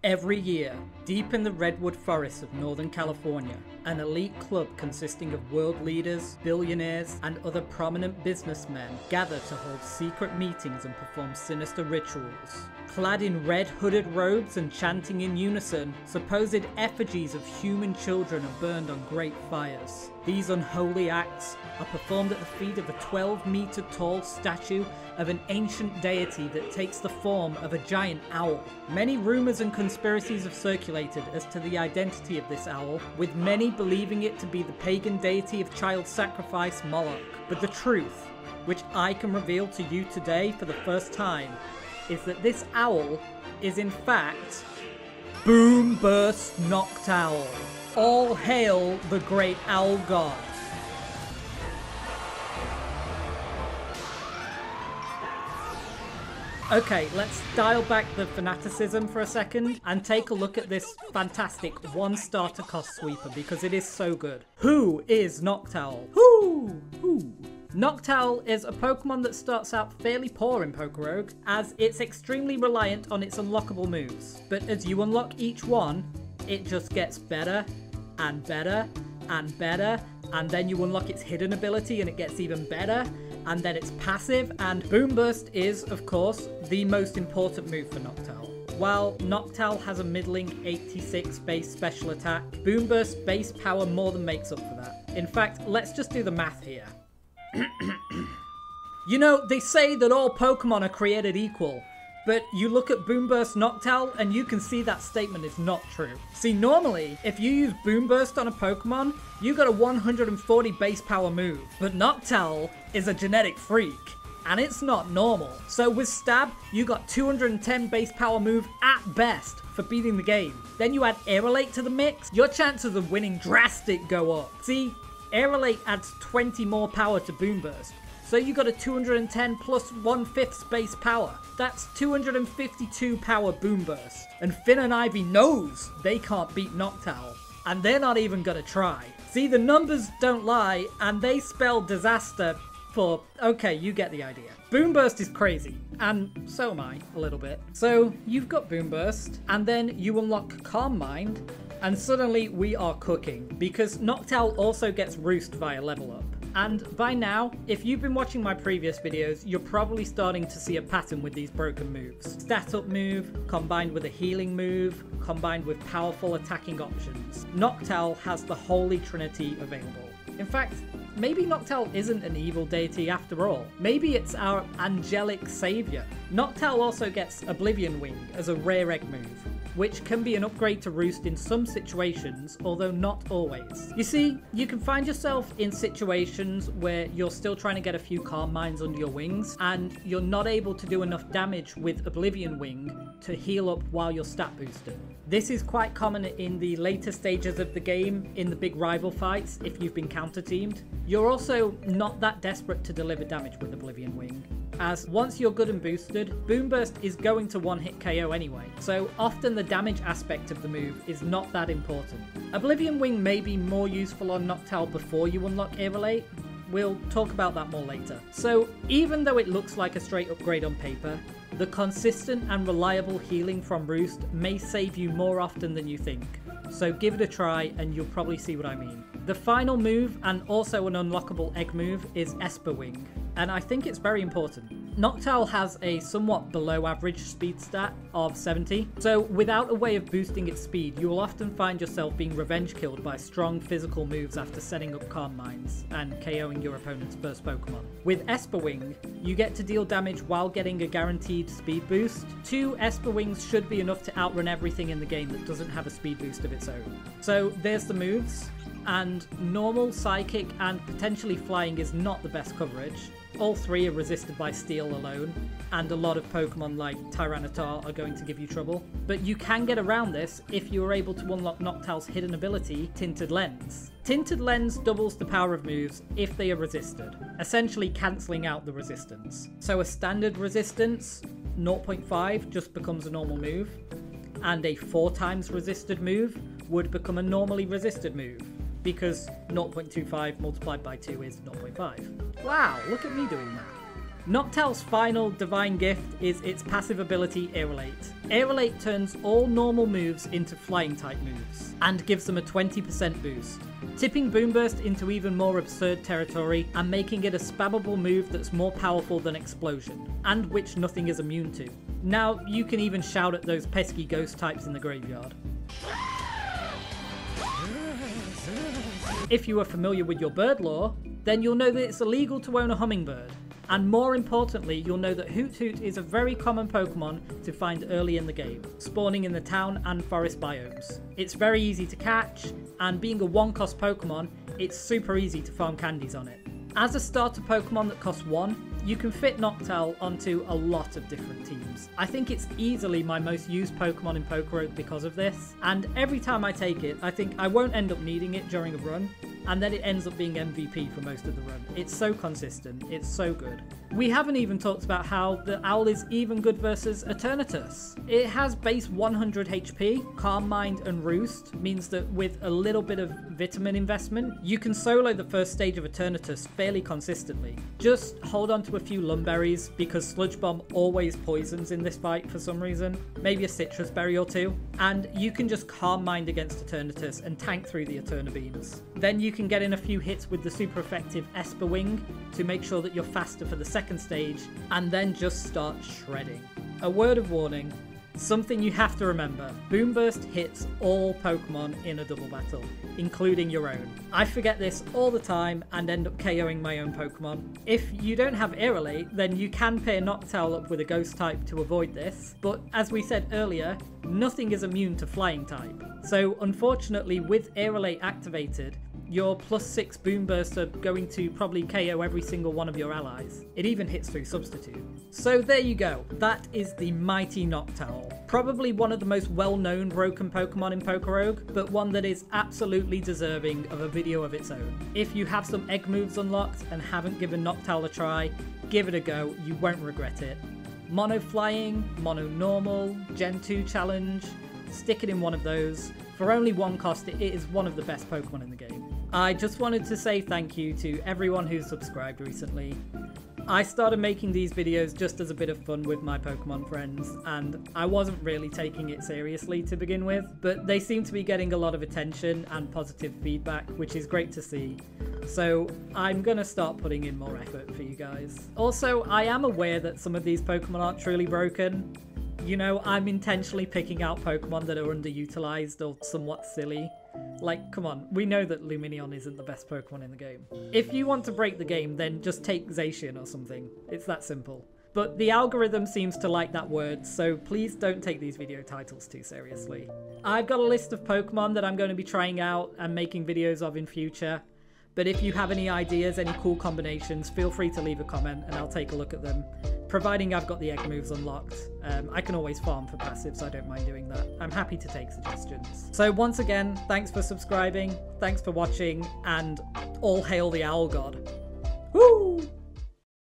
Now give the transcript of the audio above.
Every year, deep in the redwood forests of Northern California, an elite club consisting of world leaders, billionaires, and other prominent businessmen gather to hold secret meetings and perform sinister rituals. Clad in red hooded robes and chanting in unison, supposed effigies of human children are burned on great fires. These unholy acts are performed at the feet of a 12-meter tall statue of an ancient deity that takes the form of a giant owl. Many rumors and conspiracies have circulated as to the identity of this owl, with many believing it to be the pagan deity of child sacrifice Moloch. But the truth, which I can reveal to you today for the first time, is that this owl is in fact Boomburst Noctowl. All hail the great owl god. Okay, let's dial back the fanaticism for a second and take a look at this fantastic one-starter cost sweeper because it is so good. Who is Noctowl? Who? Noctowl is a Pokemon that starts out fairly poor in Pokérogue, as it's extremely reliant on its unlockable moves. But as you unlock each one, it just gets better and better and better, and then you unlock its hidden ability and it gets even better, and then it's passive, and Boomburst is, of course, the most important move for Noctowl. While Noctowl has a middling 86 base special attack, Boomburst base power more than makes up for that. In fact, let's just do the math here. You know, they say that all Pokemon are created equal, but you look at Boomburst Noctowl and you can see that statement is not true. See, normally, if you use Boomburst on a Pokemon, you got a 140 base power move, but Noctowl is a genetic freak, and it's not normal. So with Stab, you got 210 base power move at best for beating the game. Then you add Aerilate to the mix, your chances of winning drastic go up. See, Aerilate adds 20 more power to Boomburst, so you got a 210 plus 1/5 base power. That's 252 power Boomburst. And Finn and Ivy knows they can't beat Noctowl, and they're not even gonna try. See, the numbers don't lie, and they spell disaster for, okay, you get the idea. Boomburst is crazy, and so am I, a little bit. So, you've got Boomburst, and then you unlock Calm Mind, and suddenly we are cooking, because Noctowl also gets Roost via level up. And by now, if you've been watching my previous videos, you're probably starting to see a pattern with these broken moves. Stat up move, combined with a healing move, combined with powerful attacking options. Noctowl has the holy trinity available. In fact, maybe Noctowl isn't an evil deity after all. Maybe it's our angelic savior. Noctowl also gets Oblivion Wing as a rare egg move, which can be an upgrade to Roost in some situations, although not always. You see, you can find yourself in situations where you're still trying to get a few Calm Minds under your wings, and you're not able to do enough damage with Oblivion Wing to heal up while you're stat boosted. This is quite common in the later stages of the game, in the big rival fights, if you've been counter-teamed. You're also not that desperate to deliver damage with Oblivion Wing, as once you're good and boosted, Boomburst is going to one-hit KO anyway, so often the damage aspect of the move is not that important. Oblivion Wing may be more useful on Noctowl before you unlock Aerilate. We'll talk about that more later. So even though it looks like a straight upgrade on paper, the consistent and reliable healing from Roost may save you more often than you think. So give it a try and you'll probably see what I mean. The final move, and also an unlockable egg move, is Esper Wing, and I think it's very important. Noctowl has a somewhat below average speed stat of 70, so without a way of boosting its speed, you will often find yourself being revenge killed by strong physical moves after setting up Calm Minds and KOing your opponent's first Pokemon. With Esper Wing, you get to deal damage while getting a guaranteed speed boost. 2 Esper Wings should be enough to outrun everything in the game that doesn't have a speed boost of its own. So there's the moves. And normal, psychic, and potentially flying is not the best coverage. All 3 are resisted by steel alone, and a lot of Pokemon like Tyranitar are going to give you trouble. But you can get around this if you are able to unlock Noctowl's hidden ability, Tinted Lens. Tinted Lens doubles the power of moves if they are resisted, essentially cancelling out the resistance. So a standard resistance, 0.5, just becomes a normal move, and a 4 times resisted move would become a normally resisted move, because 0.25 multiplied by 2 is 0.5. Wow, look at me doing that. Noctowl's final divine gift is its passive ability Aerilate. Aerilate turns all normal moves into flying type moves, and gives them a 20% boost, tipping Boomburst into even more absurd territory and making it a spammable move that's more powerful than Explosion, and which nothing is immune to. Now, you can even shout at those pesky ghost types in the graveyard. If you are familiar with your bird lore, then you'll know that it's illegal to own a hummingbird. And more importantly, you'll know that Hoot Hoot is a very common Pokemon to find early in the game, spawning in the town and forest biomes. It's very easy to catch, and being a one-cost Pokemon, it's super easy to farm candies on it. As a starter Pokemon that costs 1, you can fit Noctowl onto a lot of different teams. I think it's easily my most used Pokemon in Pokérogue because of this, and every time I take it, I think I won't end up needing it during a run, and then it ends up being MVP for most of the run. It's so consistent, it's so good. We haven't even talked about how the Owl is even good versus Eternatus. It has base 100 HP, Calm Mind and Roost means that with a little bit of vitamin investment, you can solo the first stage of Eternatus fairly consistently. Just hold on to a few Lumberries because Sludge Bomb always poisons in this fight for some reason, maybe a Citrus Berry or two, and you can just Calm Mind against Eternatus and tank through the Eterna Beams. Then you can get in a few hits with the super effective Esper Wing to make sure that you're faster for the second stage, and then just start shredding. A word of warning, something you have to remember, Boomburst hits all Pokemon in a double battle, including your own. I forget this all the time and end up KOing my own Pokemon. If you don't have Aerilate, then you can pair Noctowl up with a ghost type to avoid this, but as we said earlier, nothing is immune to flying type. So unfortunately with Aerilate activated, your +6 Boomburst are going to probably KO every single one of your allies. It even hits through Substitute. So there you go, that is the mighty Noctowl. Probably one of the most well-known broken Pokemon in Pokérogue, but one that is absolutely deserving of a video of its own. If you have some egg moves unlocked and haven't given Noctowl a try, give it a go, you won't regret it. Mono Flying, Mono Normal, Gen 2 Challenge, stick it in one of those. For only 1 cost, it is one of the best Pokemon in the game. I just wanted to say thank you to everyone who's subscribed recently. I started making these videos just as a bit of fun with my Pokemon friends, and I wasn't really taking it seriously to begin with, but they seem to be getting a lot of attention and positive feedback, which is great to see. So I'm gonna start putting in more effort for you guys. Also, I am aware that some of these Pokemon aren't truly broken. You know, I'm intentionally picking out Pokemon that are underutilized or somewhat silly. Like, come on, we know that Lumineon isn't the best Pokemon in the game. If you want to break the game, then just take Zacian or something. It's that simple. But the algorithm seems to like that word, so please don't take these video titles too seriously. I've got a list of Pokemon that I'm going to be trying out and making videos of in future. But if you have any ideas, any cool combinations, feel free to leave a comment and I'll take a look at them. Providing I've got the egg moves unlocked. I can always farm for passive, so I don't mind doing that. I'm happy to take suggestions. So once again, thanks for subscribing, thanks for watching, and all hail the Owl God. Woo!